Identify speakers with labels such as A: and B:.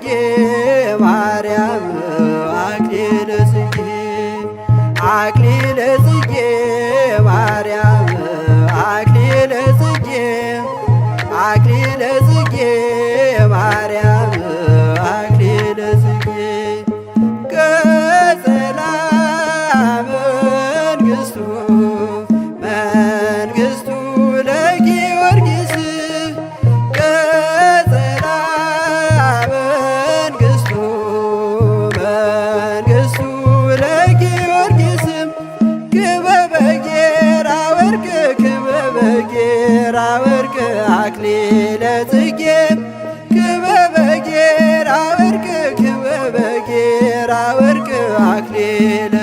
A: ጽጌ ማርያም አክሊለ ጽጌ አክሊለ ጽጌ ማርያም አክሊለ ጽጌ አክሊለ ጽጌ ማርያም አክሊለ ጽጌ ቀጸላ መንግሥቱ መንግሥቱ ለጊዮርጊስ ቀጸላ መንግሥቱ መንግሥቱ ለጊዮርጊስ ክበበ ጌራ ወርቅ ክበበ ጌራ ወርቅ አክሊለ ጽጌ ክበበ ጌራ ወርቅ ክበበ ጌራ ወርቅ አክሊለ